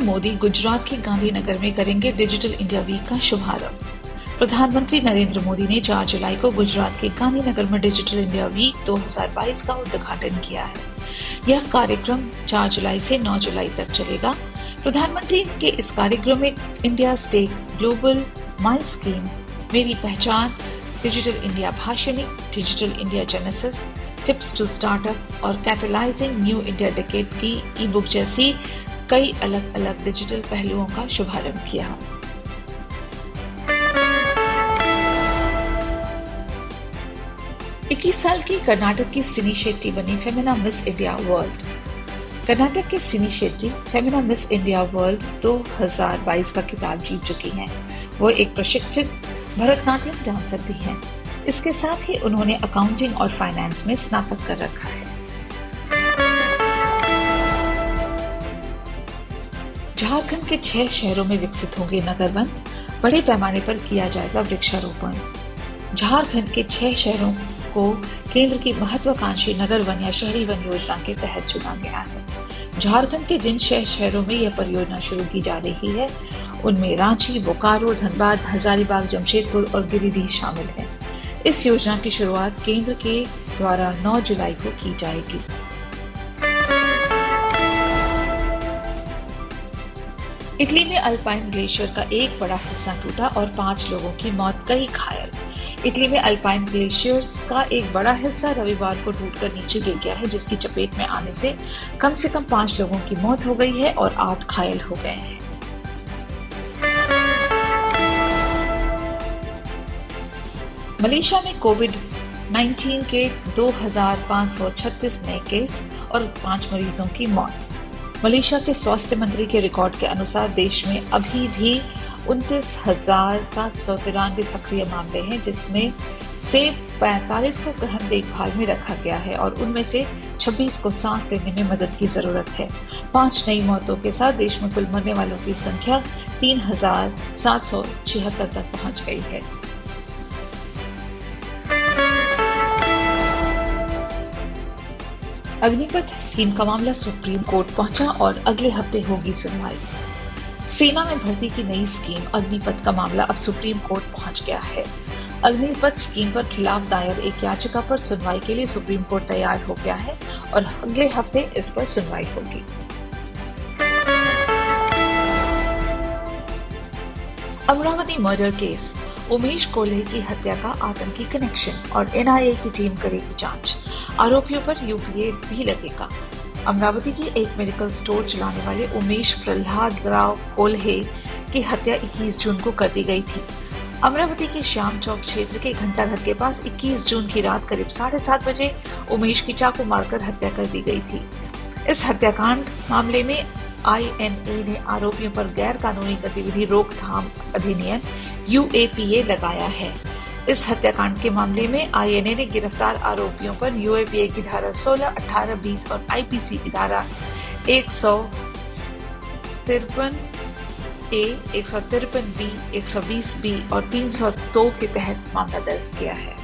मोदी गुजरात के गांधीनगर में करेंगे डिजिटल इंडिया वीक का शुभारंभ। प्रधानमंत्री नरेंद्र मोदी ने 4 जुलाई को गुजरात के गांधीनगर में डिजिटल इंडिया वीक 2022 का उद्घाटन किया है। यह कार्यक्रम 4 जुलाई से 9 जुलाई तक चलेगा। प्रधानमंत्री के इस कार्यक्रम में India tech global mile scheme, Meri Pehchaan, digital India Bhashini, digital India genesis, tips to startup और कैटलाइजिंग न्यू इंडिया डेकेड की ई बुक जैसी कई अलग अलग डिजिटल पहलुओं का शुभारंभ किया। इक्कीस साल की कर्नाटक की सिनी शेट्टी बनी Femina miss India world. Karnataka के सिनी Shetty Femina miss India world 2022 का खिताब जीत चुकी हैं। वो एक प्रशिक्षित भरतनाट्यम डांसर भी हैं। इसके साथ ही उन्होंने अकाउंटिंग और फाइनेंस में स्नातक कर रखा है। झारखंड के 6 शहरों में विकसित होंगे नगर वन, बड़े पैमाने पर किया जाएगा वृक्षारोपण। झारखंड के 6 शहरों को केंद्र की महत्वाकांक्षी नगर वन या शहरी वन योजना के तहत चुना गया है। झारखंड के जिन 6 शहरों में यह परियोजना शुरू की जा रही है, उनमें रांची, बोकारो, धनबाद, हजारीबाग, जमशेदपुर और गिरिडीह शामिल हैं। इस योजना की शुरुआत केंद्र के द्वारा 9 जुलाई को की जाएगी। इटली में अल्पाइन ग्लेशियर का एक बड़ा हिस्सा टूटा और 5 लोगों की मौत, कई घायल। इटली में अल्पाइन ग्लेशियर्स का एक बड़ा हिस्सा रविवार को टूटकर नीचे गिर गया है, जिसकी चपेट में आने से कम 5 लोगों की मौत हो गई है और 8 घायल हो गए हैं। मलेशिया में कोविड-19 के 2536 नए केस और 5 मरीजों की मौत। मलेशिया के स्वास्थ्य मंत्री के रिकॉर्ड के अनुसार देश में अभी भी 29,793 सक्रिय मामले हैं, जिसमें से 45 को गहन देखभाल में रखा गया है और उनमें से 26 को सांस लेने में मदद की जरूरत है। 5 नई मौतों के साथ देश में कुल मरने वालों की संख्या 3,776 तक पहुंच गई है। अग्निपथ स्कीम का मामला सुप्रीम कोर्ट पहुंचा और अगले हफ्ते होगी सुनवाई। सेना में भर्ती की नई स्कीम अग्निपथ का मामला अब सुप्रीम कोर्ट पहुंच गया है। अग्निपथ स्कीम पर खिलाफ दायर एक याचिका पर सुनवाई के लिए सुप्रीम कोर्ट तैयार हो गया है और अगले हफ्ते इस पर सुनवाई होगी। अमरावती मर्डर केस, उमेश कोल्हे की हत्या का आतंकी कनेक्शन और एनआईए की टीम करेगी जांच। आरोपियों पर यूपीए भी लगेगा। अमरावती की एक मेडिकल स्टोर चलाने वाले उमेश प्रहलाद राव कोल्हे की हत्या 21 जून को कर दी गई थी। अमरावती के श्याम चौक क्षेत्र के घंटाघर के पास 21 जून की रात करीब 7:30 बजे उमेश की चाकू मारकर हत्या कर दी गई थी। इस हत्याकांड मामले में आईएनए ने आरोपियों पर गैर कानूनी गतिविधि रोकथाम अधिनियम यूएपीए लगाया है। इस हत्याकांड के मामले में आईएनए ने गिरफ्तार आरोपियों पर यूएपीए की धारा 16, 18, 20 और आईपीसी की धारा 153A, 153B, 120B और 302 के तहत मामला दर्ज किया है।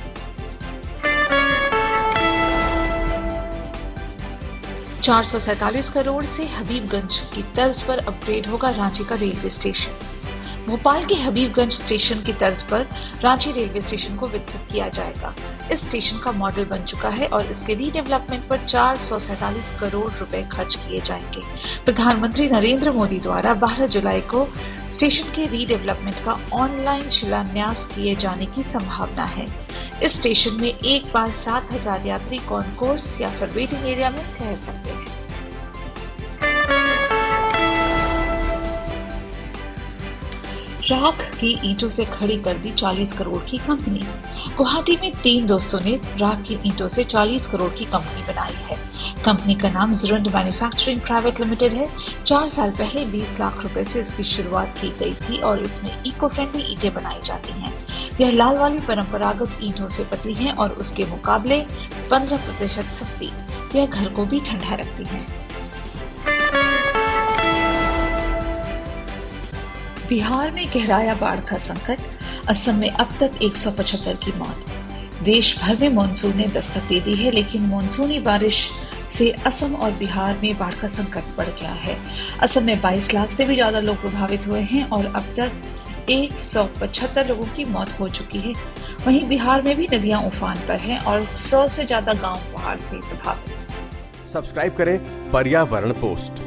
₹447 करोड़ से हबीबगंज की तर्ज पर अपग्रेड होगा रांची का रेलवे स्टेशन। भोपाल के हबीबगंज स्टेशन की तर्ज पर रांची रेलवे स्टेशन को विकसित किया जाएगा। इस स्टेशन का मॉडल बन चुका है और इसके रीडेवलपमेंट पर 447 करोड़ रुपए खर्च किए जाएंगे। प्रधानमंत्री नरेंद्र मोदी द्वारा 12 जुलाई को स्टेशन के रीडेवलपमेंट का ऑनलाइन शिलान्यास किए जाने की संभावना है। इस स्टेशन में एक बार 7,000 यात्री कॉन्कोर्स या फिर वेटिंग एरिया में ठहर सकते हैं। राख की ईंटों से खड़ी कर दी 40 करोड़ की कंपनी। गुवाहाटी में 3 दोस्तों ने राख की ईंटों से 40 करोड़ की कंपनी बनाई है। कंपनी का नाम जुरंड मैन्युफैक्चरिंग प्राइवेट लिमिटेड है। 4 साल पहले 20 लाख रुपए से इसकी शुरुआत की गई थी और इसमें इको फ्रेंडली ईंटें बनाई जाती हैं। यह लाल वाली परंपरागत ईंटों से पतली हैं और उसके मुकाबले 15% सस्ती। यह घर को भी ठंडा रखती हैं। बिहार में गहराया बाढ़ का संकट, असम में अब तक 175 की मौत। देश भर में मानसून ने दस्तक दे दी है, लेकिन मानसूनी बारिश से असम और बिहार में बाढ़ का संकट बढ़ गया है। असम में 22 लाख से भी ज्यादा लोग प्रभावित हुए हैं और अब तक 175 लोगों की मौत हो चुकी है। वहीं बिहार में भी नदियां उफान पर हैं और 100 से ज्यादा गांव बाढ़ से प्रभावित। सब्सक्राइब करें पर्यावरण पोस्ट।